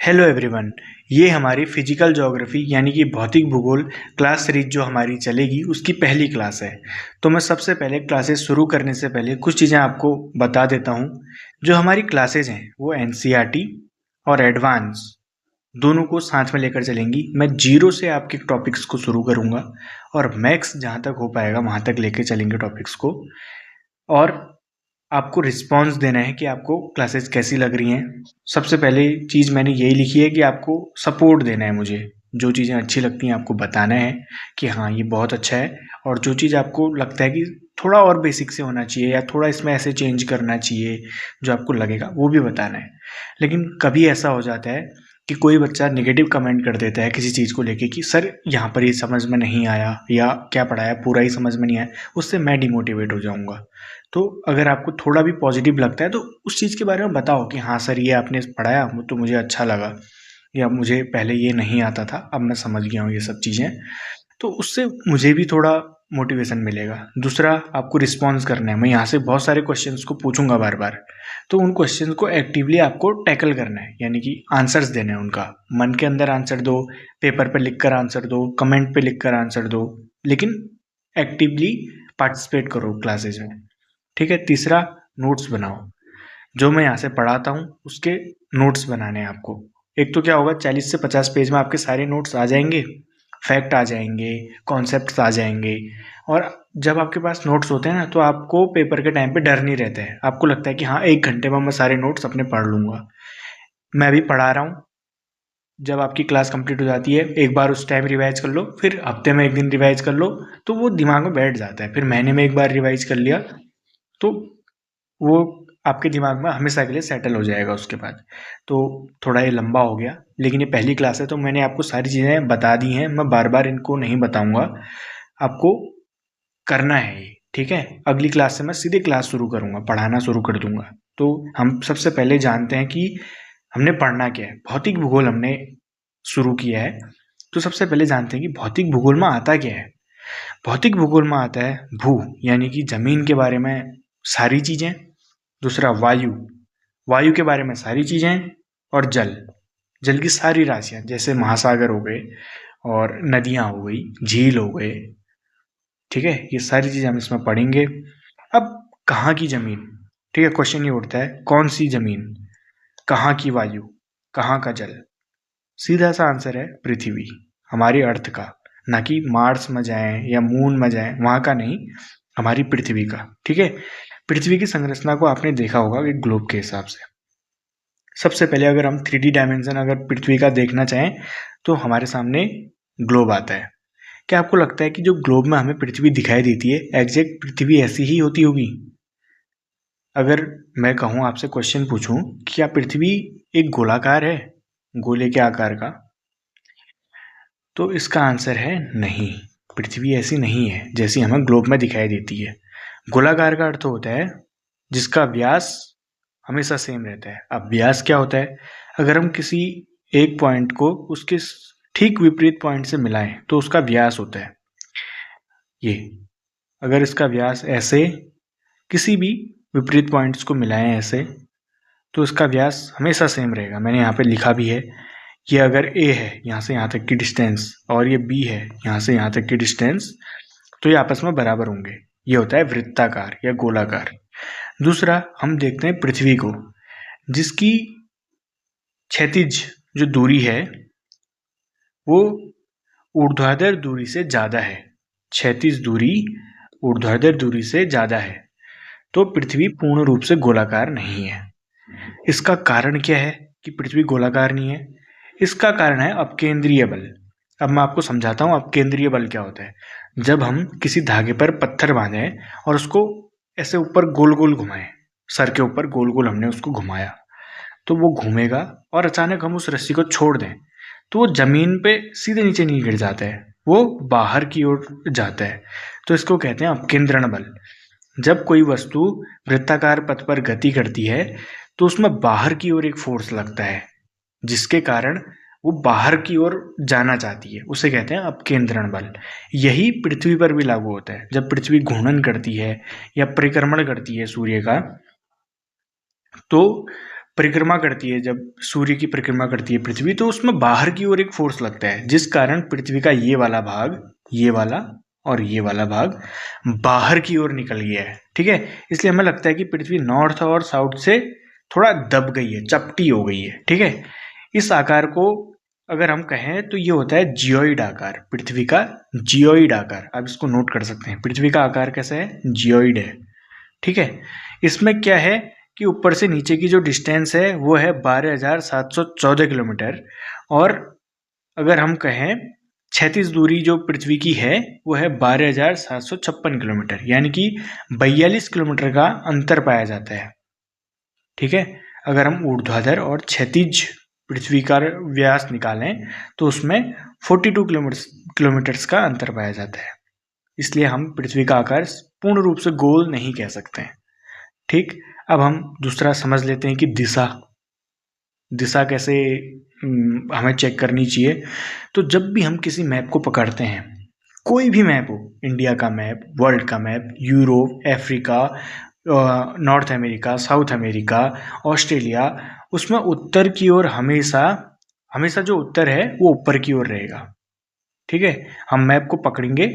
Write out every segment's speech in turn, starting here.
Hello everyone. ये हमारी physical geography यानी कि भौतिक भूगोल क्लास सीरीज जो हमारी चलेगी उसकी पहली क्लास है। तो मैं सबसे पहले क्लासेस शुरू करने से पहले कुछ चीज़ें आपको बता देता हूँ। जो हमारी क्लासेज हैं वो एनसीईआरटी और एडवांस दोनों को साथ में लेकर चलेंगी। मैं जीरो से आपके टॉपिक्स को शुरू करूँगा और मैक्स जहाँ तक हो पाएगा वहाँ तक लेकर चलेंगे टॉपिक्स को। और आपको रिस्पॉन्स देना है कि आपको क्लासेस कैसी लग रही हैं। सबसे पहले चीज़ मैंने यही लिखी है कि आपको सपोर्ट देना है मुझे। जो चीज़ें अच्छी लगती हैं आपको बताना है कि हाँ ये बहुत अच्छा है, और जो चीज़ आपको लगता है कि थोड़ा और बेसिक से होना चाहिए या थोड़ा इसमें ऐसे चेंज करना चाहिए जो आपको लगेगा वो भी बताना है। लेकिन कभी ऐसा हो जाता है कि कोई बच्चा नेगेटिव कमेंट कर देता है किसी चीज़ को लेके कि सर यहाँ पर ये समझ में नहीं आया या क्या पढ़ाया पूरा ही समझ में नहीं आया, उससे मैं डिमोटिवेट हो जाऊँगा। तो अगर आपको थोड़ा भी पॉजिटिव लगता है तो उस चीज़ के बारे में बताओ कि हाँ सर ये आपने पढ़ाया तो मुझे अच्छा लगा, या मुझे पहले ये नहीं आता था अब मैं समझ गया हूँ ये सब चीज़ें। तो उससे मुझे भी थोड़ा मोटिवेशन मिलेगा। दूसरा, आपको रिस्पॉन्स करना है। मैं यहाँ से बहुत सारे क्वेश्चंस को पूछूंगा बार बार, तो उन क्वेश्चंस को एक्टिवली आपको टैकल करना है, यानी कि आंसर्स देना है उनका। मन के अंदर आंसर दो, पेपर पे लिख कर आंसर दो, कमेंट पे लिख कर आंसर दो, लेकिन एक्टिवली पार्टिसिपेट करो क्लासेज में। ठीक है। तीसरा, नोट्स बनाओ। जो मैं यहाँ से पढ़ाता हूँ उसके नोट्स बनाने हैं आपको। एक तो क्या होगा, 40 से 50 पेज में आपके सारे नोट्स आ जाएंगे, फैक्ट आ जाएंगे, कॉन्सेप्ट्स आ जाएंगे। और जब आपके पास नोट्स होते हैं ना तो आपको पेपर के टाइम पे डर नहीं रहता है। आपको लगता है कि हाँ 1 घंटे में मैं सारे नोट्स अपने पढ़ लूँगा। मैं अभी पढ़ा रहा हूँ, जब आपकी क्लास कंप्लीट हो जाती है एक बार उस टाइम रिवाइज कर लो, फिर हफ्ते में एक दिन रिवाइज कर लो, तो वो दिमाग में बैठ जाता है। फिर महीने में एक बार रिवाइज कर लिया तो वो आपके दिमाग में हमेशा के लिए सेटल हो जाएगा उसके बाद। तो थोड़ा ये लंबा हो गया, लेकिन ये पहली क्लास है तो मैंने आपको सारी चीज़ें बता दी हैं। मैं बार बार इनको नहीं बताऊंगा, आपको करना है ये। ठीक है। अगली क्लास से मैं सीधे क्लास शुरू करूंगा, पढ़ाना शुरू कर दूंगा। तो हम सबसे पहले जानते हैं कि हमने पढ़ना क्या है। भौतिक भूगोल हमने शुरू किया है, तो सबसे पहले जानते हैं कि भौतिक भूगोल में आता क्या है। भौतिक भूगोल में आता है भू यानी कि जमीन के बारे में सारी चीज़ें। दूसरा, वायु, वायु के बारे में सारी चीज़ें। और जल, जल की सारी राशियाँ, जैसे महासागर हो गए और नदियाँ हो गई, झील हो गए। ठीक है। ये सारी चीज़ें हम इसमें पढ़ेंगे। अब कहाँ की ज़मीन, ठीक है, क्वेश्चन ये उठता है कौन सी ज़मीन, कहाँ की वायु, कहाँ का जल। सीधा सा आंसर है पृथ्वी, हमारी अर्थ का। ना कि मार्स में जाएं या मून में जाएं, वहाँ का नहीं, हमारी पृथ्वी का। ठीक है। पृथ्वी की संरचना को आपने देखा होगा एक ग्लोब के हिसाब से। सबसे पहले अगर हम 3D डायमेंशन अगर पृथ्वी का देखना चाहें तो हमारे सामने ग्लोब आता है। क्या आपको लगता है कि जो ग्लोब में हमें पृथ्वी दिखाई देती है एग्जैक्ट पृथ्वी ऐसी ही होती होगी? अगर मैं कहूँ आपसे, क्वेश्चन पूछूं कि क्या पृथ्वी एक गोलाकार है, गोले के आकार का, तो इसका आंसर है नहीं। पृथ्वी ऐसी नहीं है जैसी हमें ग्लोब में दिखाई देती है। गोलाकार का अर्थ होता है जिसका व्यास हमेशा सेम रहता है। अब व्यास क्या होता है, अगर हम किसी एक पॉइंट को उसके ठीक विपरीत पॉइंट से मिलाएं तो उसका व्यास होता है ये। अगर इसका व्यास ऐसे किसी भी विपरीत पॉइंट्स को मिलाएं ऐसे, तो इसका व्यास हमेशा सेम रहेगा। मैंने यहाँ पे लिखा भी है, ये अगर ए है यहाँ से यहाँ तक की डिस्टेंस और ये बी है यहाँ से यहाँ तक की डिस्टेंस, तो ये आपस में बराबर होंगे। ये होता है वृत्ताकार या गोलाकार। दूसरा, हम देखते हैं पृथ्वी को, जिसकी क्षैतिज जो दूरी है वो ऊर्ध्वाधर दूरी से ज़्यादा है। क्षैतिज दूरी ऊर्ध्वाधर दूरी से ज़्यादा है, तो पृथ्वी पूर्ण रूप से गोलाकार नहीं है। इसका कारण क्या है कि पृथ्वी गोलाकार नहीं है? इसका कारण है अपकेंद्रीय बल। अब मैं आपको समझाता हूँ अपकेंद्रीय बल क्या होता है। जब हम किसी धागे पर पत्थर बांधें और उसको ऐसे ऊपर गोल गोल घुमाएं, सर के ऊपर गोल गोल हमने उसको घुमाया, तो वो घूमेगा, और अचानक हम उस रस्सी को छोड़ दें तो वो जमीन पे सीधे नीचे नहीं गिर जाता है, वो बाहर की ओर जाता है। तो इसको कहते हैं अपकेंद्रण बल। जब कोई वस्तु वृत्ताकार पथ पर गति करती है तो उसमें बाहर की ओर एक फोर्स लगता है, जिसके कारण वो बाहर की ओर जाना चाहती है, उसे कहते हैं अपकेंद्रण बल। यही पृथ्वी पर भी लागू होता है। जब पृथ्वी घूर्णन करती है या परिक्रमण करती है सूर्य का, तो परिक्रमा करती है, जब सूर्य की परिक्रमा करती है पृथ्वी, तो उसमें बाहर की ओर एक फोर्स लगता है, जिस कारण पृथ्वी का ये वाला भाग, ये वाला और ये वाला भाग बाहर की ओर निकल गया है। ठीक है, इसलिए हमें लगता है कि पृथ्वी नॉर्थ और साउथ से थोड़ा दब गई है, चपटी हो गई है। ठीक है, इस आकार को अगर हम कहें तो ये होता है जियोइड आकार, पृथ्वी का जियोइड आकार। आप इसको नोट कर सकते हैं, पृथ्वी का आकार कैसा है, जियोइड है। ठीक है, इसमें क्या है कि ऊपर से नीचे की जो डिस्टेंस है वो है 12,714 किलोमीटर, और अगर हम कहें क्षैतिज दूरी जो पृथ्वी की है वो है 12,756 किलोमीटर, यानी कि 42 किलोमीटर का अंतर पाया जाता है। ठीक है, अगर हम ऊर्ध्वाधर और क्षैतिज पृथ्वी का व्यास निकालें तो उसमें 42 किलोमीटर्स का अंतर पाया जाता है। इसलिए हम पृथ्वी का आकार पूर्ण रूप से गोल नहीं कह सकते हैं। ठीक, अब हम दूसरा समझ लेते हैं कि दिशा कैसे हमें चेक करनी चाहिए। तो जब भी हम किसी मैप को पकड़ते हैं, कोई भी मैप हो, इंडिया का मैप, वर्ल्ड का map, Europe, Africa, north America, south America, Australia, उसमें उत्तर की ओर हमेशा जो उत्तर है वो ऊपर की ओर रहेगा। ठीक है, हम मैप को पकड़ेंगे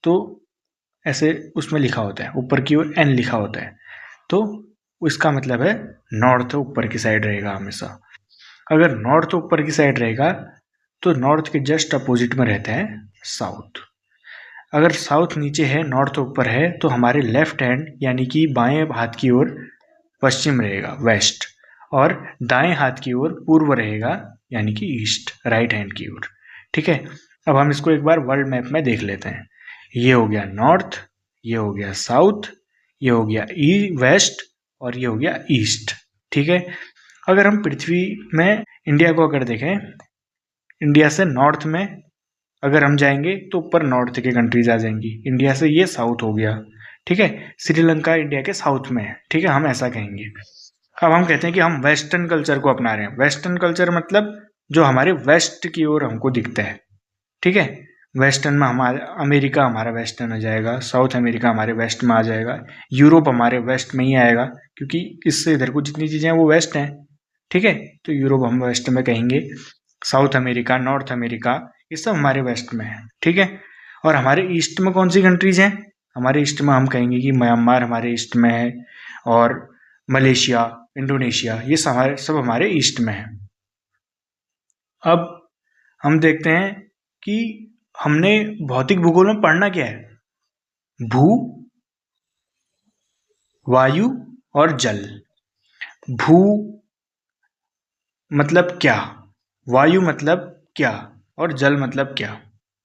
तो ऐसे उसमें लिखा होता है, ऊपर की ओर एन लिखा होता है, तो इसका मतलब है नॉर्थ ऊपर की साइड रहेगा हमेशा। अगर नॉर्थ ऊपर की साइड रहेगा तो नॉर्थ के जस्ट अपोजिट में रहता है साउथ। अगर साउथ नीचे है, नॉर्थ ऊपर है, तो हमारे लेफ्ट हैंड यानी कि बाएं हाथ की ओर पश्चिम रहेगा, वेस्ट, और दाएं हाथ की ओर पूर्व रहेगा, यानी कि ईस्ट, राइट हैंड की ओर। ठीक है, अब हम इसको एक बार वर्ल्ड मैप में देख लेते हैं। ये हो गया नॉर्थ, ये हो गया साउथ, ये हो गया वेस्ट, और ये हो गया ईस्ट। ठीक है, अगर हम पृथ्वी में इंडिया को अगर देखें, इंडिया से नॉर्थ में अगर हम जाएंगे तो ऊपर नॉर्थ के कंट्रीज आ जाएंगी, इंडिया से ये साउथ हो गया। ठीक है, श्रीलंका इंडिया के साउथ में है। ठीक है, हम ऐसा कहेंगे। अब हम कहते हैं कि हम वेस्टर्न कल्चर को अपना रहे हैं। वेस्टर्न कल्चर मतलब जो हमारे वेस्ट की ओर हमको दिखता है। ठीक है, वेस्टर्न में हमारा अमेरिका हमारा वेस्टर्न आ जाएगा, साउथ अमेरिका हमारे वेस्ट में आ जाएगा, यूरोप हमारे वेस्ट में ही आएगा, क्योंकि इससे इधर को जितनी चीज़ें हैं वो वेस्ट हैं। ठीक है, तो यूरोप हम वेस्ट में कहेंगे, साउथ अमेरिका, नॉर्थ अमेरिका, ये सब हमारे वेस्ट में है। ठीक है, और हमारे ईस्ट में कौन सी कंट्रीज हैं? हमारे ईस्ट में हम कहेंगे कि म्यांमार हमारे ईस्ट में है, और मलेशिया, इंडोनेशिया, ये सब हमारे ईस्ट में है। अब हम देखते हैं कि हमने भौतिक भूगोल में पढ़ना क्या है, भू, वायु और जल। भू मतलब क्या, वायु मतलब क्या, और जल मतलब क्या?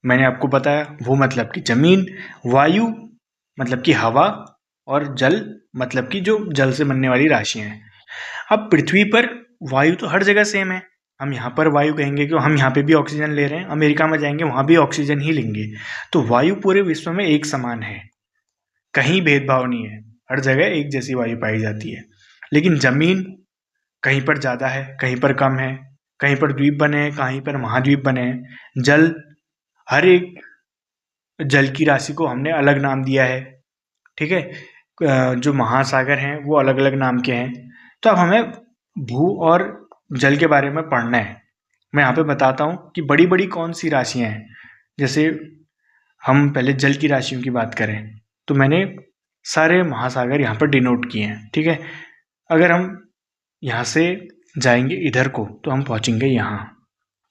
मैंने आपको बताया, भू मतलब कि जमीन, वायु मतलब कि हवा, और जल मतलब कि जो जल से बनने वाली राशियां हैं। अब पृथ्वी पर वायु तो हर जगह सेम है, हम यहाँ पर वायु कहेंगे कि हम यहाँ पे भी ऑक्सीजन ले रहे हैं, अमेरिका में जाएंगे वहाँ भी ऑक्सीजन ही लेंगे। तो वायु पूरे विश्व में एक समान है, कहीं भेदभाव नहीं है, हर जगह एक जैसी वायु पाई जाती है। लेकिन जमीन कहीं पर ज़्यादा है, कहीं पर कम है, कहीं पर द्वीप बने हैं, कहीं पर महाद्वीप बने हैं। जल, हर एक जल की राशि को हमने अलग नाम दिया है। ठीक है, जो महासागर हैं वो अलग अलग नाम के हैं। तो अब हमें भू और जल के बारे में पढ़ना है। मैं यहाँ पे बताता हूँ कि बड़ी बड़ी कौन सी राशियाँ हैं। जैसे हम पहले जल की राशियों की बात करें तो मैंने सारे महासागर यहाँ पर डिनोट किए हैं। ठीक है, अगर हम यहाँ से जाएंगे इधर को तो हम पहुँचेंगे यहाँ।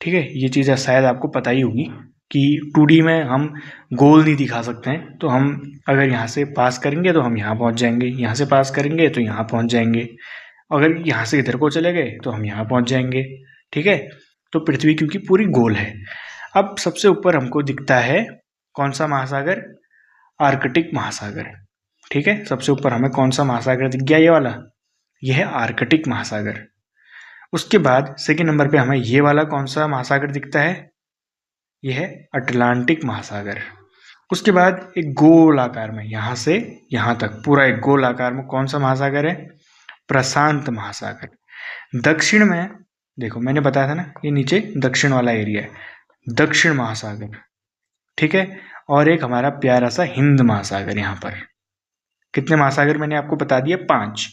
ठीक है, ये चीज़ शायद आपको पता ही होगी कि 2D में हम गोल नहीं दिखा सकते हैं, तो हम अगर यहाँ से पास करेंगे तो हम यहाँ पहुँच जाएंगे, यहाँ से पास करेंगे तो यहाँ पहुँच जाएंगे, अगर यहाँ से इधर को चले गए तो हम यहाँ पहुँच जाएंगे। ठीक है, तो पृथ्वी क्योंकि पूरी गोल है। अब सबसे ऊपर हमको दिखता है कौन सा महासागर, आर्कटिक महासागर। ठीक है, सबसे ऊपर हमें कौन सा महासागर दिख गया, ये वाला, यह है आर्कटिक महासागर। उसके बाद सेकेंड नंबर पे हमें ये वाला कौन सा महासागर दिखता है, यह है अटलांटिक महासागर। उसके बाद एक गोल आकार में यहाँ से यहाँ तक पूरा एक गोल आकार में कौन सा महासागर है, प्रशांत महासागर। दक्षिण में देखो मैंने बताया था ना, ये नीचे दक्षिण वाला एरिया है, दक्षिण महासागर। ठीक है, और एक हमारा प्यारा सा हिंद महासागर। यहाँ पर कितने महासागर मैंने आपको बता दिया, 5।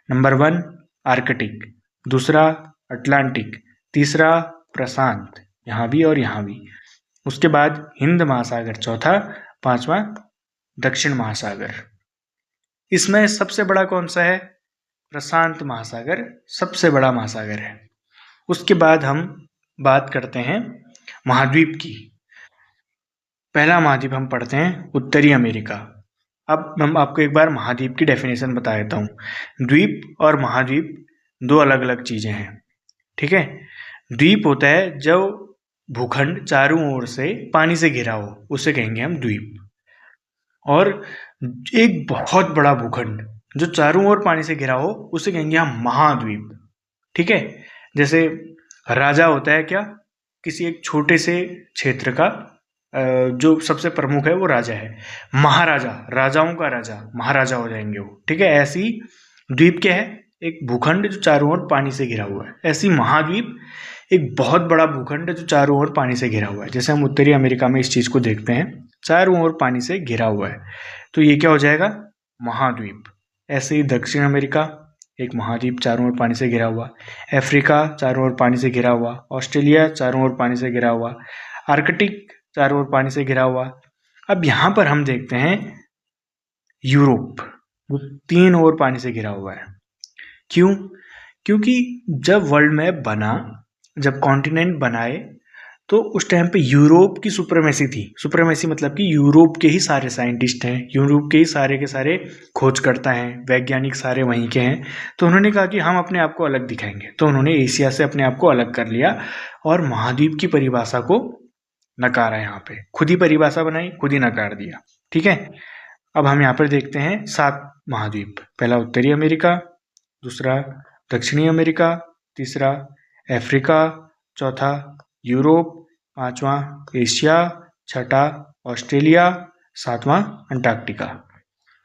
नंबर 1 आर्कटिक, दूसरा अटलांटिक, तीसरा प्रशांत, यहाँ भी और यहाँ भी, उसके बाद हिंद महासागर चौथा, पांचवा दक्षिण महासागर। इसमें सबसे बड़ा कौन सा है? प्रशांत महासागर सबसे बड़ा महासागर है। उसके बाद हम बात करते हैं महाद्वीप की। पहला महाद्वीप हम पढ़ते हैं उत्तरी अमेरिका। अब हम आपको एक बार महाद्वीप की डेफिनेशन बता देता हूँ। द्वीप और महाद्वीप दो अलग अलग चीजें हैं, ठीक है। द्वीप होता है जब भूखंड चारों ओर से पानी से घिरा हो, उसे कहेंगे हम द्वीप। और एक बहुत बड़ा भूखंड जो चारों ओर पानी से घिरा हो, उसे कहेंगे हम महाद्वीप, ठीक है। जैसे राजा होता है क्या, किसी एक छोटे से क्षेत्र का जो सबसे प्रमुख है वो राजा है। महाराजा, राजाओं का राजा, महाराजा हो जाएंगे वो, ठीक है। ऐसी द्वीप क्या है? एक भूखंड जो चारों ओर पानी से घिरा हुआ है। ऐसी महाद्वीप एक बहुत बड़ा भूखंड जो चारों ओर पानी से घिरा हुआ है। जैसे हम उत्तरी अमेरिका में इस चीज को देखते हैं, चारों ओर पानी से घिरा हुआ है, तो ये क्या हो जाएगा? महाद्वीप। ऐसे ही दक्षिण अमेरिका एक महाद्वीप, चारों ओर पानी से घिरा हुआ। अफ्रीका चारों ओर पानी से घिरा हुआ। ऑस्ट्रेलिया चारों ओर पानी से घिरा हुआ। आर्कटिक चारों ओर पानी से घिरा हुआ। अब यहाँ पर हम देखते हैं यूरोप, वो तीन ओर पानी से घिरा हुआ है। क्यों? क्योंकि जब वर्ल्ड मैप बना, जब कॉन्टिनेंट बनाए, तो उस टाइम पे यूरोप की सुप्रीमेसी थी। सुप्रीमेसी मतलब कि यूरोप के ही सारे साइंटिस्ट हैं, यूरोप के ही सारे के सारे खोजकर्ता हैं, वैज्ञानिक सारे वहीं के हैं। तो उन्होंने कहा कि हम अपने आप को अलग दिखाएंगे, तो उन्होंने एशिया से अपने आप को अलग कर लिया और महाद्वीप की परिभाषा को नकारा। यहाँ पे खुद ही परिभाषा बनाई, खुद ही नकार दिया, ठीक है। अब हम यहाँ पर देखते हैं 7 महाद्वीप। पहला उत्तरी अमेरिका, दूसरा दक्षिणी अमेरिका, तीसरा अफ्रीका, चौथा यूरोप, पांचवा एशिया, छठा ऑस्ट्रेलिया, सातवां अंटार्कटिका।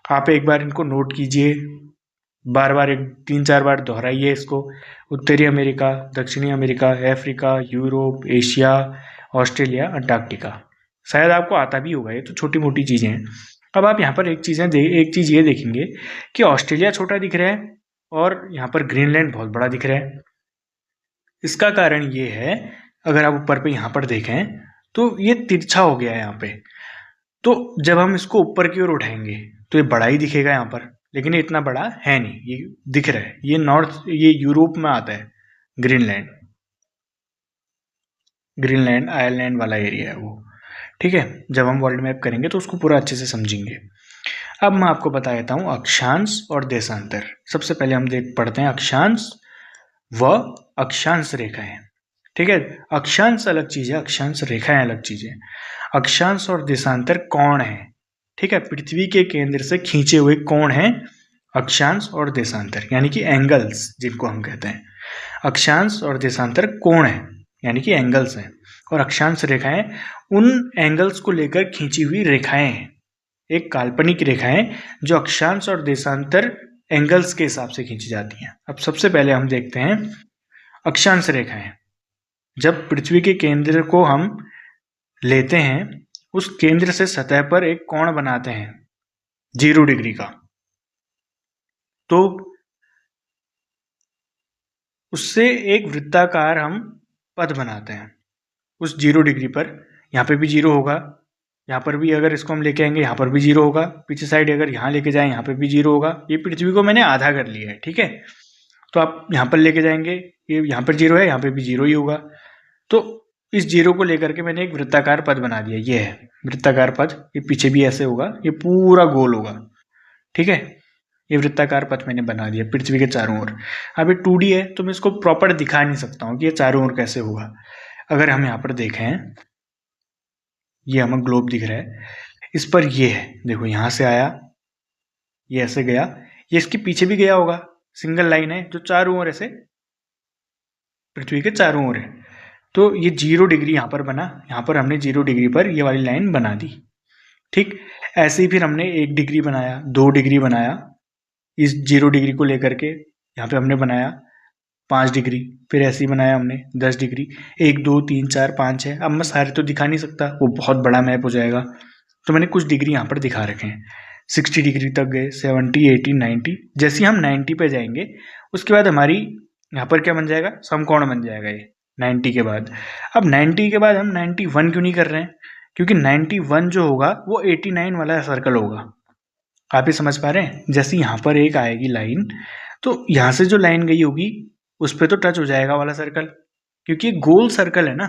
आप एक बार इनको नोट कीजिए, बार बार 3-4 बार दोहराइए इसको। उत्तरी अमेरिका, दक्षिणी America, Africa, Europe, Asia, Australia, Antarctica. शायद आपको आता भी होगा, ये तो छोटी मोटी चीजें हैं। अब आप यहाँ पर एक चीज ये देखेंगे कि ऑस्ट्रेलिया छोटा दिख रहा है और यहाँ पर ग्रीनलैंड बहुत बड़ा दिख रहा है। इसका कारण ये है, अगर आप ऊपर पे यहाँ पर देखें तो ये तिरछा हो गया है यहाँ पे। तो जब हम इसको ऊपर की ओर उठाएंगे तो ये बड़ा ही दिखेगा यहाँ पर, लेकिन ये इतना बड़ा है नहीं, ये दिख रहा है। ये यूरोप में आता है, ग्रीनलैंड आयरलैंड वाला एरिया है वो, ठीक है। जब हम वर्ल्ड मैप करेंगे तो उसको पूरा अच्छे से समझेंगे। अब मैं आपको बता देता हूँ अक्षांश और देशांतर। सबसे पहले हम पढ़ते हैं अक्षांश व अक्षांश रेखाएं, ठीक है। अक्षांश अलग चीज है, अक्षांश रेखाएं अलग चीज है। अक्षांश और देशांतर कोण है, ठीक है। पृथ्वी के केंद्र से खींचे हुए कोण है अक्षांश और देशांतर, यानी कि एंगल्स जिनको हम कहते हैं। अक्षांश और देशांतर कोण है, यानी कि एंगल्स हैं, और अक्षांश रेखाएं उन एंगल्स को लेकर खींची हुई रेखाएं हैं, एक काल्पनिक रेखाएं जो अक्षांश और देशांतर एंगल्स के हिसाब से खींची जाती हैं। अब सबसे पहले हम देखते हैं अक्षांश रेखाएं। जब पृथ्वी के केंद्र को हम लेते हैं, उस केंद्र से सतह पर एक कोण बनाते हैं 0 डिग्री का, तो उससे एक वृत्ताकार हम पथ बनाते हैं उस 0 डिग्री पर। यहाँ पे भी 0 होगा, यहाँ पर भी अगर इसको हम लेके आएंगे यहाँ पर भी 0 होगा, पीछे साइड अगर यहाँ लेके जाएं यहाँ पे भी 0 होगा। ये पृथ्वी को मैंने आधा कर लिया है, ठीक है। तो आप यहाँ पर लेके जाएंगे, ये यहाँ पर 0 है, यहाँ पे भी 0 ही होगा। तो इस 0 को लेकर के मैंने एक वृत्ताकार पथ बना दिया, ये है वृत्ताकार पथ। ये पीछे भी ऐसे होगा, ये पूरा गोल होगा, ठीक है। ये वृत्ताकार पथ मैंने बना दिया पृथ्वी के चारों ओर। अब ये 2D है तो मैं इसको प्रॉपर दिखा नहीं सकता हूँ कि ये चारों ओर कैसे होगा। अगर हम यहाँ पर देखें, ये हमें ग्लोब दिख रहा है, इस पर ये है, देखो यहाँ से आया, ये ऐसे गया, ये इसके पीछे भी गया होगा, सिंगल लाइन है जो चारों ओर ऐसे पृथ्वी के चारों ओर है। तो ये 0 डिग्री यहाँ पर बना, यहाँ पर हमने 0 डिग्री पर ये वाली लाइन बना दी, ठीक। ऐसे ही फिर हमने 1 डिग्री बनाया, 2 डिग्री बनाया, इस 0 डिग्री को लेकर के यहाँ पे हमने बनाया 5 डिग्री, फिर ऐसे ही बनाया हमने 10 डिग्री, 1 2 3 4 5 6। अब मैं सारे तो दिखा नहीं सकता, वो बहुत बड़ा मैप हो जाएगा, तो मैंने कुछ डिग्री यहाँ पर दिखा रखे हैं। 60 डिग्री तक गए, 70 80 90। जैसे ही हम 90 पे जाएंगे, उसके बाद हमारी यहाँ पर क्या बन जाएगा, समकोण बन जाएगा ये 90 के बाद। अब 90 के बाद हम 91 क्यों नहीं कर रहे हैं, क्योंकि 91 जो होगा वो 89 वाला सर्कल होगा। आप ये समझ पा रहे हैं, जैसे यहाँ पर एक आएगी लाइन, तो यहाँ से जो लाइन गई होगी उस पर तो टच हो जाएगा वाला सर्कल, क्योंकि ये गोल सर्कल है ना,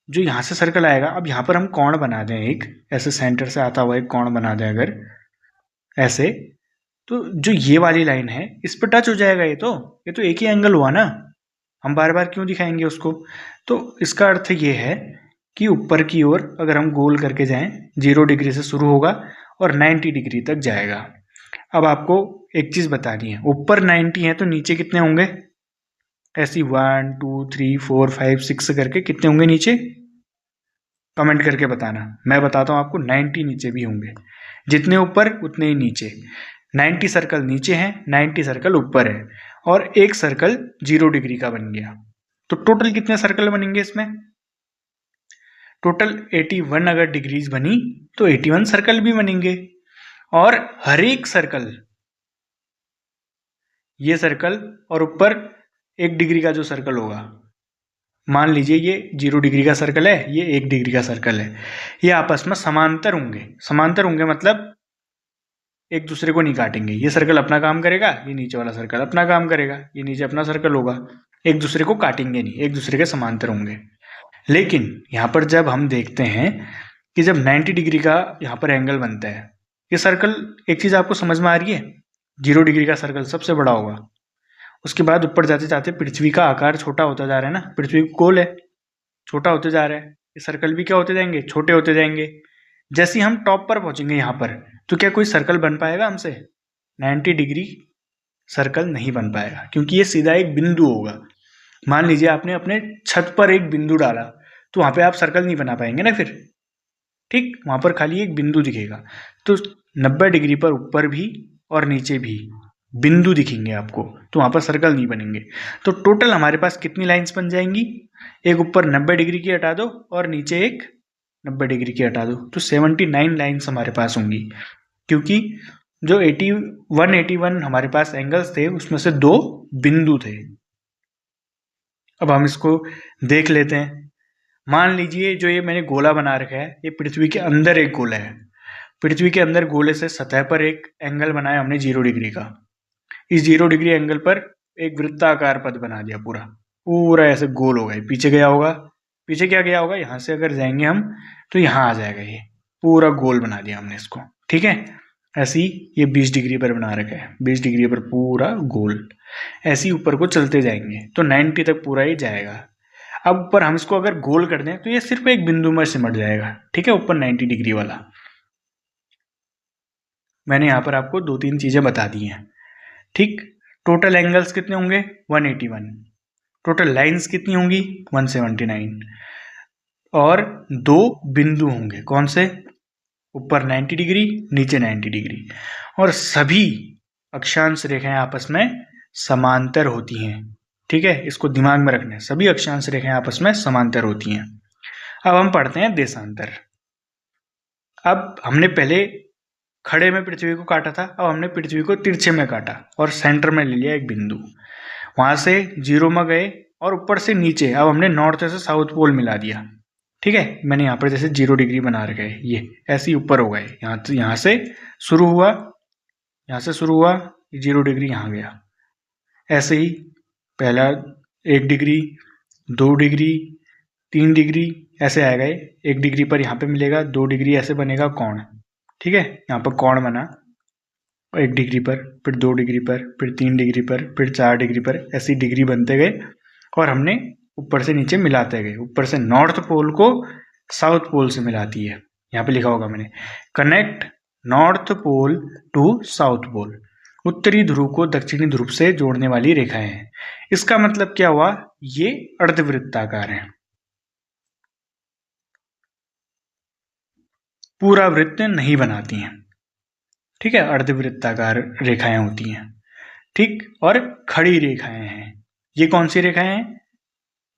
जो यहाँ से सर्कल आएगा। अब यहाँ पर हम कोण बना दें, एक ऐसे सेंटर से आता हुआ एक कोण बना दें अगर ऐसे, तो जो ये वाली लाइन है इस पर टच हो जाएगा। ये तो एक ही एंगल हुआ ना, हम बार बार क्यों दिखाएंगे उसको। तो इसका अर्थ ये है कि ऊपर की ओर अगर हम गोल करके जाएं, 0 डिग्री से शुरू होगा और 90 डिग्री तक जाएगा। अब आपको एक चीज बतानी है, ऊपर 90 है तो नीचे कितने होंगे, ऐसी 1 2 3 4 5 6 करके कितने होंगे नीचे, कमेंट करके बताना। मैं बताता हूँ आपको, 90 नीचे भी होंगे, जितने ऊपर उतने ही नीचे। 90 सर्कल नीचे है, 90 सर्कल ऊपर है, और एक सर्कल 0 डिग्री का बन गया। तो टोटल कितने सर्कल बनेंगे इसमें, टोटल 81 अगर डिग्रीज बनी तो 81 सर्कल भी बनेंगे। और हर एक सर्कल, ये सर्कल और ऊपर 1 डिग्री का जो सर्कल होगा, मान लीजिए ये 0 डिग्री का सर्कल है, ये 1 डिग्री का सर्कल है, ये आपस में समांतर होंगे। समांतर होंगे मतलब एक दूसरे को नहीं काटेंगे। ये सर्कल अपना काम करेगा, ये नीचे वाला सर्कल अपना काम करेगा, ये नीचे अपना सर्कल होगा, एक दूसरे को काटेंगे नहीं, एक दूसरे के समांतर होंगे। लेकिन यहाँ पर जब हम देखते हैं कि जब 90 डिग्री का यहाँ पर एंगल बनता है, ये सर्कल, एक चीज आपको समझ में आ रही है, 0 डिग्री का सर्कल सबसे बड़ा होगा, उसके बाद ऊपर जाते जाते पृथ्वी का आकार छोटा होता जा रहा है ना, पृथ्वी गोल है, छोटा होते जा रहा है, ये सर्कल भी क्या होते जाएंगे, छोटे होते जाएंगे। जैसे ही हम टॉप पर पहुंचेंगे यहाँ पर, तो क्या कोई सर्कल बन पाएगा हमसे, 90 डिग्री सर्कल नहीं बन पाएगा, क्योंकि ये सीधा एक बिंदु होगा। मान लीजिए आपने अपने छत पर एक बिंदु डाला, तो वहां पे आप सर्कल नहीं बना पाएंगे ना फिर, ठीक, वहां पर खाली एक बिंदु दिखेगा। तो 90 डिग्री पर ऊपर भी और नीचे भी बिंदु दिखेंगे आपको, तो वहां पर सर्कल नहीं बनेंगे। तो टोटल हमारे पास कितनी लाइंस बन जाएंगी, एक ऊपर 90 डिग्री की हटा दो और नीचे एक 90 डिग्री की हटा दो, तो 79 लाइंस हमारे पास होंगी। क्योंकि जो 181 हमारे पास एंगल्स थे उसमें से 2 बिंदु थे। अब हम इसको देख लेते हैं। मान लीजिए जो ये मैंने गोला बना रखा है, ये पृथ्वी के अंदर एक गोला है। पृथ्वी के अंदर गोले से सतह पर एक एंगल बनाया हमने 0 डिग्री का। इस 0 डिग्री एंगल पर एक वृत्ताकार पथ बना दिया, पूरा पूरा ऐसे गोल हो गया। पीछे गया होगा, पीछे क्या गया होगा, यहाँ से अगर जाएंगे हम तो यहाँ आ जाएगा, ये पूरा गोल बना दिया हमने इसको, ठीक है। ऐसे ही ये 20 डिग्री पर बना रखा है, 20 डिग्री पर पूरा गोल, ऐसे ही ऊपर को चलते जाएंगे तो 90 तक पूरा ही जाएगा। अब ऊपर हम इसको अगर गोल कर दें तो ये सिर्फ एक बिंदु में सिमट जाएगा, ठीक है, ऊपर 90 डिग्री वाला। मैंने यहाँ पर आपको 2-3 चीजें बता दी हैं, ठीक। टोटल एंगल्स कितने होंगे, 181, टोटल लाइंस कितनी होंगी, 179, और 2 बिंदु होंगे, कौन से, ऊपर 90 डिग्री नीचे 90 डिग्री, और सभी अक्षांश रेखाएं आपस में समांतर होती हैं, ठीक है, इसको दिमाग में रखना है, सभी अक्षांश रेखाएं आपस में समांतर होती हैं। अब हम पढ़ते हैं देशांतर। अब हमने पहले खड़े में पृथ्वी को काटा था, अब हमने पृथ्वी को तिरछे में काटा और सेंटर में ले लिया एक बिंदु, वहां से 0 में गए और ऊपर से नीचे अब हमने नॉर्थ से साउथ पोल मिला दिया, ठीक है। मैंने यहाँ पर जैसे 0 डिग्री बना रखा है, ये ऐसे ही ऊपर हो गए, यहाँ से शुरू हुआ, यहाँ से शुरू हुआ, 0 डिग्री यहाँ गया, ऐसे ही पहला 1 डिग्री, 2 डिग्री, 3 डिग्री, ऐसे आएगा ये, 1 डिग्री पर यहाँ पे मिलेगा, 2 डिग्री ऐसे बनेगा कोण, ठीक है, यहाँ पर कोण बना 1 डिग्री पर, फिर 2 डिग्री पर, फिर 3 डिग्री पर, फिर 4 डिग्री पर, ऐसी डिग्री बनते गए और हमने ऊपर से नीचे मिलाते गए। ऊपर से नॉर्थ पोल को साउथ पोल से मिलाती है, यहाँ पे लिखा होगा मैंने, connect north pole to south pole, उत्तरी ध्रुव को दक्षिणी ध्रुव से जोड़ने वाली रेखाएं हैं। इसका मतलब क्या हुआ, ये अर्धवृत्ताकार है, पूरा वृत्त नहीं बनाती हैं, ठीक है, अर्धवृत्ताकार रेखाएं होती हैं, ठीक, और खड़ी रेखाएं हैं। ये कौन सी रेखाएं हैं,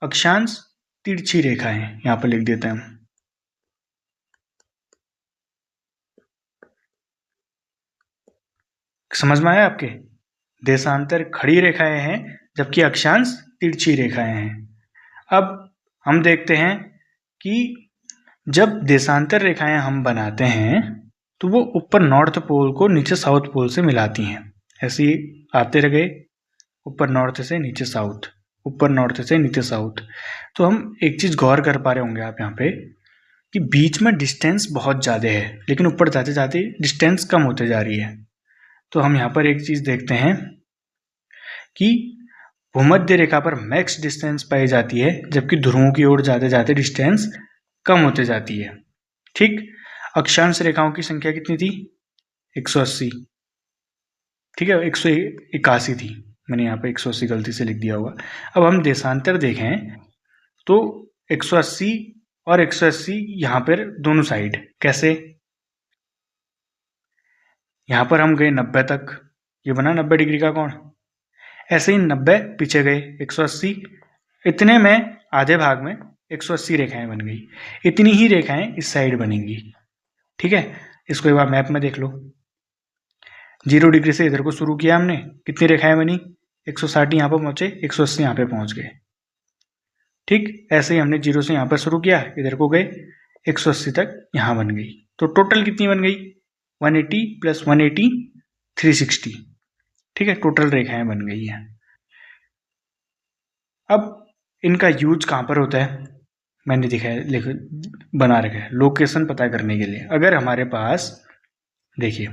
अक्षांश तिरछी रेखाएं, यहां पर लिख देते हैं हम। समझ में आया आपके, देशांतर खड़ी रेखाएं हैं जबकि अक्षांश तिरछी रेखाएं हैं। अब हम देखते हैं कि जब देशांतर रेखाएं हम बनाते हैं तो वो ऊपर नॉर्थ पोल को नीचे साउथ पोल से मिलाती हैं। ऐसे ही आते रह गए, ऊपर नॉर्थ से नीचे साउथ, ऊपर नॉर्थ से नीचे साउथ। तो हम एक चीज़ गौर कर पा रहे होंगे आप यहाँ पे कि बीच में डिस्टेंस बहुत ज़्यादा है, लेकिन ऊपर जाते जाते डिस्टेंस कम होते जा रही है। तो हम यहाँ पर एक चीज़ देखते हैं कि भूमध्य रेखा पर मैक्स डिस्टेंस पाई जाती है, जबकि ध्रुवों की ओर जाते जाते डिस्टेंस कम होते जाती है। ठीक, अक्षांश रेखाओं की संख्या कितनी थी? 180। ठीक है, 181 थी, मैंने यहाँ पे 180 गलती से लिख दिया होगा। अब हम देशांतर देखें तो 180 और 180 यहाँ पर दोनों साइड कैसे? यहाँ पर हम गए 90 तक, ये बना 90 डिग्री का कोण। ऐसे ही 90 पीछे गए 180, इतने में आधे भाग में 180 रेखाएं बन गई। इतनी ही रेखाएं इस साइड बनेंगी। ठीक है, इसको एक बार मैप में देख लो। 0 डिग्री से इधर को शुरू किया हमने, कितनी रेखाएं बनी? 160 यहाँ पर पहुंचे, 180 यहाँ पे पहुंच गए। ठीक, ऐसे ही हमने 0 से यहाँ पर शुरू किया, इधर को गए 180 तक यहाँ बन गई। तो टोटल कितनी बन गई? 180 प्लस 180 360। ठीक है, टोटल रेखाएं बन गई हैं। अब इनका यूज कहाँ पर होता है? मैंने दिखाया, बना रखा है लोकेशन पता करने के लिए। अगर हमारे पास देखिए,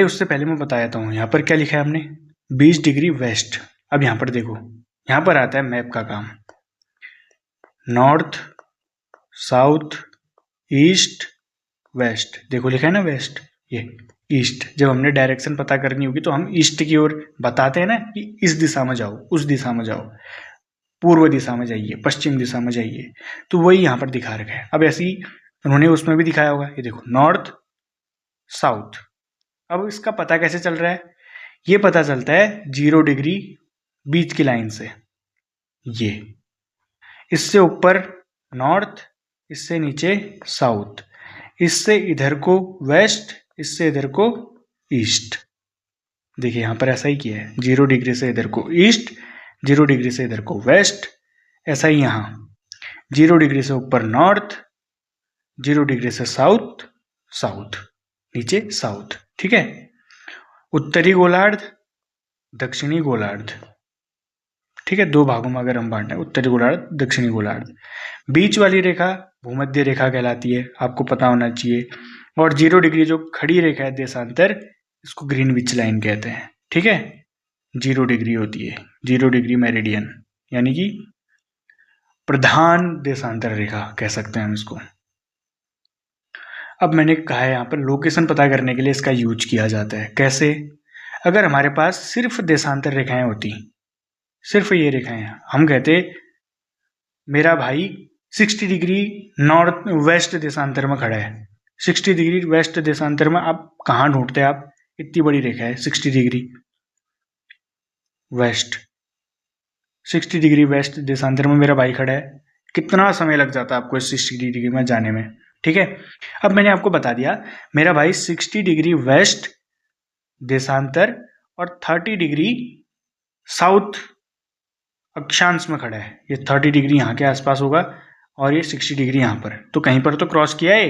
उससे पहले मैं बता देता हूँ यहाँ पर क्या लिखा है हमने, 20 डिग्री वेस्ट। अब यहाँ पर देखो, यहाँ पर आता है मैप का काम, नॉर्थ साउथ ईस्ट वेस्ट। देखो लिखा है ना वेस्ट, ये ईस्ट। जब हमने डायरेक्शन पता करनी होगी तो हम ईस्ट की ओर बताते हैं ना कि इस दिशा में जाओ, उस दिशा में जाओ, पूर्व दिशा में जाइए, पश्चिम दिशा में जाइए। तो वही यहाँ पर दिखा रखा है। अब ऐसे ही उन्होंने उसमें भी दिखाया होगा, ये देखो नॉर्थ साउथ। अब इसका पता कैसे चल रहा है? ये पता चलता है 0 डिग्री बीच की लाइन से, ये इससे ऊपर नॉर्थ, इससे नीचे साउथ, इससे इधर को वेस्ट, इससे इधर को ईस्ट। देखिए यहाँ पर ऐसा ही किया है, 0 डिग्री से इधर को ईस्ट, 0 डिग्री से इधर को वेस्ट। ऐसा ही यहाँ 0 डिग्री से ऊपर नॉर्थ, 0 डिग्री से साउथ, साउथ नीचे साउथ। ठीक है, उत्तरी गोलार्ध, दक्षिणी गोलार्ध। ठीक है, दो भागों में अगर हम बांटे, उत्तरी गोलार्ध, दक्षिणी गोलार्ध। बीच वाली रेखा भूमध्य रेखा कहलाती है, आपको पता होना चाहिए। और 0 डिग्री जो खड़ी रेखा है देशांतर, इसको ग्रीनविच लाइन कहते हैं। ठीक है, 0 डिग्री होती है, 0 डिग्री मेरिडियन, यानी कि प्रधान देशांतर रेखा कह सकते हैं हम इसको। अब मैंने कहा है यहाँ पर लोकेशन पता करने के लिए इसका यूज किया जाता है। कैसे? अगर हमारे पास सिर्फ देशांतर रेखाएं होती, सिर्फ ये रेखाएं, हम कहते मेरा भाई 60 डिग्री नॉर्थ वेस्ट देशांतर में खड़ा है, 60 डिग्री वेस्ट देशांतर में। आप कहाँ ढूंढते हैं? आप इतनी बड़ी रेखा है 60 डिग्री वेस्ट, 60 डिग्री वेस्ट देशांतर में मेरा भाई खड़ा है, कितना समय लग जाता है आपको इस 60 डिग्री में जाने में? ठीक है, अब मैंने आपको बता दिया मेरा भाई 60 डिग्री वेस्ट देशांतर और 30 डिग्री साउथ अक्षांश में खड़ा है। ये 30 डिग्री यहाँ के आसपास होगा और ये 60 डिग्री यहाँ पर, तो कहीं पर तो क्रॉस किया है,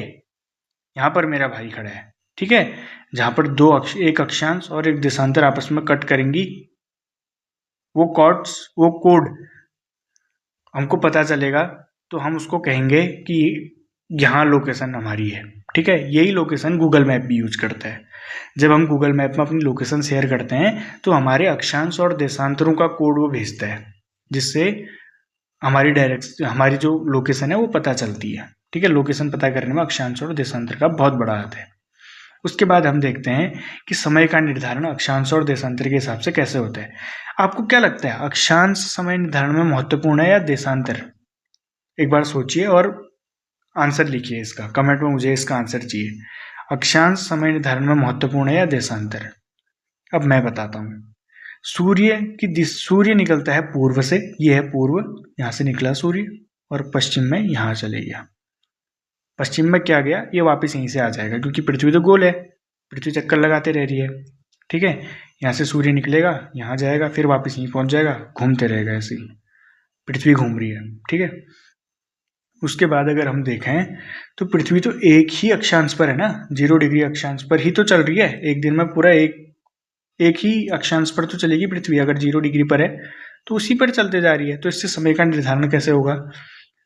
यहाँ पर मेरा भाई खड़ा है। ठीक है, जहाँ पर एक अक्षांश और एक देशांतर आपस में कट करेंगी, वो कोड हमको पता चलेगा, तो हम उसको कहेंगे कि यहाँ लोकेशन हमारी है। ठीक है, यही लोकेशन गूगल मैप भी यूज करता है। जब हम गूगल मैप में अपनी लोकेशन शेयर करते हैं तो हमारे अक्षांश और देशांतरों का कोड वो भेजता है, जिससे हमारी जो लोकेशन है वो पता चलती है। ठीक है, लोकेशन पता करने में अक्षांश और देशांतर का बहुत बड़ा हाथ है। उसके बाद हम देखते हैं कि समय का निर्धारण अक्षांश और देशांतर के हिसाब से कैसे होता है। आपको क्या लगता है, अक्षांश समय निर्धारण में महत्वपूर्ण है या देशांतर? एक बार सोचिए और आंसर लिखिए इसका, कमेंट में मुझे इसका आंसर चाहिए। अक्षांश समय निर्धारण में महत्वपूर्ण है या देशांतर? अब मैं बताता हूँ। सूर्य निकलता है पूर्व से, ये है पूर्व, यहाँ से निकला सूर्य और पश्चिम में यहाँ चले गया। पश्चिम में क्या गया, ये वापस यहीं से आ जाएगा, क्योंकि पृथ्वी तो गोल है, पृथ्वी चक्कर लगाते रह रही है। ठीक है, यहाँ से सूर्य निकलेगा, यहाँ जाएगा, फिर वापस यहीं पहुँच जाएगा, घूमते रहेगा ऐसे ही, पृथ्वी घूम रही है, ठीक है। उसके बाद अगर हम देखें तो पृथ्वी तो एक ही अक्षांश पर है ना, 0 डिग्री अक्षांश पर ही तो चल रही है। एक दिन में पूरा एक ही अक्षांश पर तो चलेगी पृथ्वी, अगर 0 डिग्री पर है तो उसी पर चलते जा रही है। तो इससे समय का निर्धारण कैसे होगा?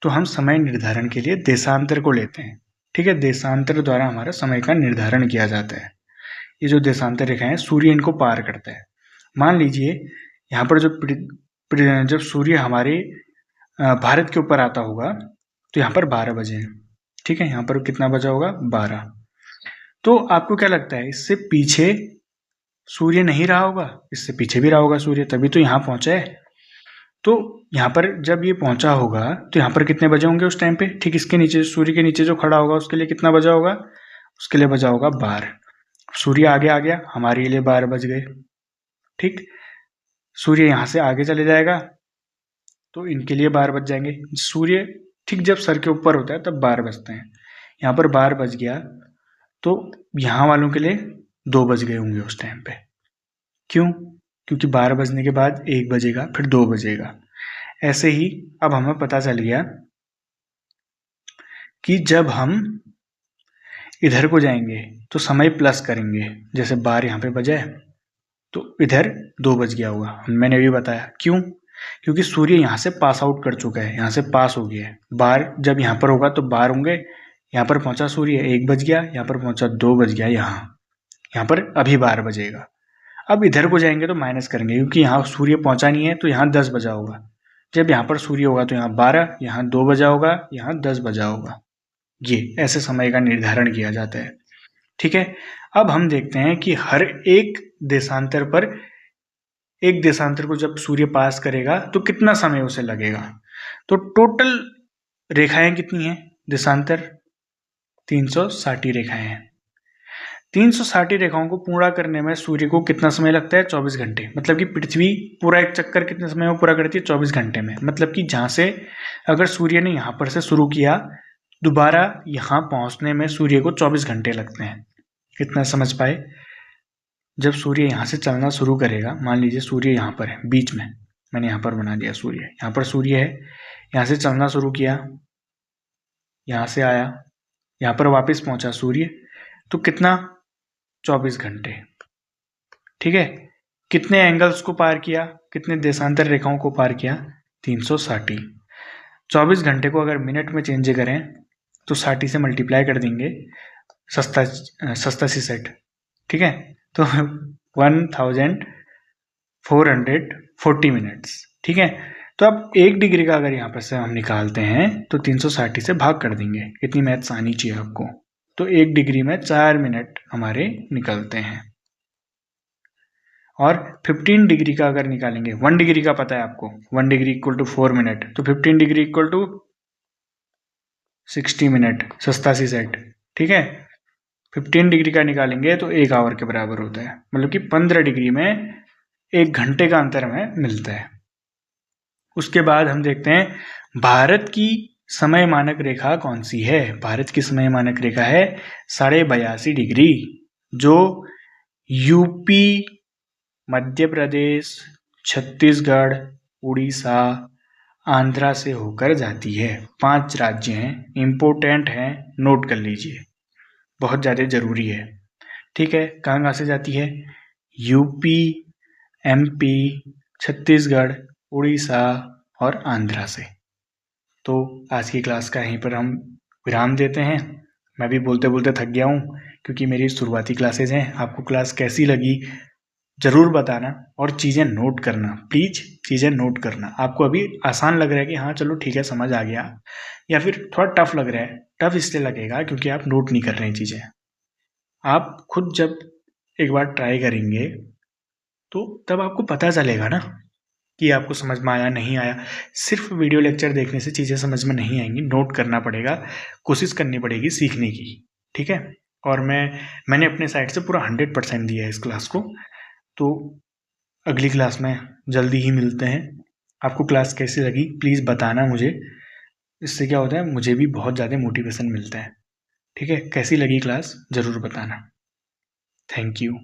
तो हम समय निर्धारण के लिए देशांतर को लेते हैं, ठीक है। देशांतर द्वारा हमारा समय का निर्धारण किया जाता है। ये जो देशांतर रेखा है, सूर्य इनको पार करता है। मान लीजिए यहाँ पर जब सूर्य हमारे भारत के ऊपर आता होगा तो यहाँ पर 12 बजे हैं, ठीक है। यहाँ पर कितना बजा होगा? 12। तो आपको क्या लगता है, इससे पीछे सूर्य नहीं रहा होगा? इससे पीछे भी रहा होगा सूर्य, तभी तो यहाँ पहुंचा है। तो यहाँ पर जब ये पहुंचा होगा तो यहाँ पर कितने बजे होंगे उस टाइम पे? ठीक इसके नीचे, सूर्य के नीचे जो खड़ा होगा उसके लिए कितना बजा होगा? उसके लिए बजा होगा 12। सूर्य आगे आ गया, हमारे लिए 12 बज गए, ठीक। सूर्य यहाँ से आगे चले जाएगा तो इनके लिए 12 बज जाएंगे। सूर्य ठीक जब सर के ऊपर होता है तब 12 बजते हैं। यहाँ पर 12 बज गया तो यहाँ वालों के लिए 2 बज गए होंगे उस टाइम पे। क्यों? क्योंकि 12 बजने के बाद 1 बजेगा, फिर 2 बजेगा। ऐसे ही अब हमें पता चल गया कि जब हम इधर को जाएंगे तो समय प्लस करेंगे। जैसे 12 यहाँ पे बजा है तो इधर 2 बज गया होगा, मैंने भी बताया। क्यों? क्योंकि सूर्य यहाँ से पास आउट कर चुका है, यहाँ से पास हो गया है। 12 जब यहाँ पर होगा तो 12 होंगे, यहाँ पर पहुंचा सूर्य 1 बज गया, यहाँ पर पहुंचा 2 बज गया, यहाँ पर अभी 12 बजेगा। अब इधर को जाएंगे तो माइनस करेंगे, क्योंकि यहाँ सूर्य पहुंचा नहीं है तो यहाँ 10 बजा होगा। जब यहाँ पर सूर्य होगा तो यहाँ 12, यहाँ 2 बजा होगा, यहाँ 10 बजा होगा। ये ऐसे समय का निर्धारण किया जाता है, ठीक है। अब हम देखते हैं कि हर एक देशांतर पर, एक देशांतर को जब सूर्य पास करेगा तो कितना समय उसे लगेगा। तो टोटल रेखाएं कितनी हैं देशांतर? 360 रेखाएं हैं। 360 रेखाओं को पूरा करने में सूर्य को कितना समय लगता है? 24 घंटे। मतलब कि पृथ्वी पूरा एक चक्कर कितने समय में पूरा करती है? 24 घंटे में। मतलब कि जहां से अगर सूर्य ने यहाँ पर से शुरू किया, दोबारा यहाँ पहुंचने में सूर्य को 24 घंटे लगते हैं। कितना समझ पाए? जब सूर्य यहाँ से चलना शुरू करेगा, मान लीजिए सूर्य यहाँ पर है बीच में, मैंने यहाँ पर बना दिया सूर्य, यहाँ पर सूर्य है, यहाँ से चलना शुरू किया, यहाँ से आया, यहाँ पर वापस पहुंचा सूर्य, तो कितना? 24 घंटे, ठीक है। कितने एंगल्स को पार किया? कितने देशांतर रेखाओं को पार किया? 360। 24 घंटे को अगर मिनट में चेंज करें तो 60 से मल्टीप्लाई कर देंगे, सस्ता सी सेट, ठीक है। तो 1440 मिनट्स, ठीक है। तो अब 1 डिग्री का अगर यहाँ पर से हम निकालते हैं तो 360 से भाग कर देंगे। कितनी मैथ्स आनी चाहिए आपको। तो 1 डिग्री में 4 मिनट हमारे निकलते हैं। और 15 डिग्री का अगर निकालेंगे, 1 डिग्री का पता है आपको, 1 डिग्री इक्वल टू 4 मिनट, तो 15 डिग्री इक्वल टू 60 मिनट, सस्ता सी सेट, ठीक है। 15 डिग्री का निकालेंगे तो 1 आवर के बराबर होता है। मतलब कि 15 डिग्री में 1 घंटे का अंतर हमें मिलता है। उसके बाद हम देखते हैं भारत की समय मानक रेखा कौन सी है। भारत की समय मानक रेखा है 82.5 डिग्री, जो यूपी, मध्य प्रदेश, छत्तीसगढ़, उड़ीसा, आंध्रा से होकर जाती है। 5 राज्य हैं, इंपोर्टेंट हैं, नोट कर लीजिए, बहुत ज़्यादा ज़रूरी है, ठीक है। कहाँ से जाती है? यूपी, एमपी, छत्तीसगढ़, उड़ीसा और आंध्रा से। तो आज की क्लास का यहीं पर हम विराम देते हैं। मैं भी बोलते बोलते थक गया हूँ, क्योंकि मेरी शुरुआती क्लासेज हैं। आपको क्लास कैसी लगी ज़रूर बताना, और चीज़ें नोट करना, प्लीज़ चीज़ें नोट करना। आपको अभी आसान लग रहा है कि हाँ चलो ठीक है समझ आ गया, या फिर थोड़ा टफ लग रहा है। टफ इसलिए लगेगा क्योंकि आप नोट नहीं कर रहे हैं चीज़ें। आप खुद जब एक बार ट्राई करेंगे तो तब आपको पता चलेगा ना कि आपको समझ में आया नहीं आया। सिर्फ वीडियो लेक्चर देखने से चीज़ें समझ में नहीं आएंगी, नोट करना पड़ेगा, कोशिश करनी पड़ेगी सीखने की, ठीक है। और मैंने अपने साइड से पूरा 100% दिया है इस क्लास को। तो अगली क्लास में जल्दी ही मिलते हैं। आपको क्लास कैसी लगी प्लीज़ बताना मुझे, इससे क्या होता है मुझे भी बहुत ज़्यादा मोटिवेशन मिलता है, ठीक है। कैसी लगी क्लास ज़रूर बताना। Thank you.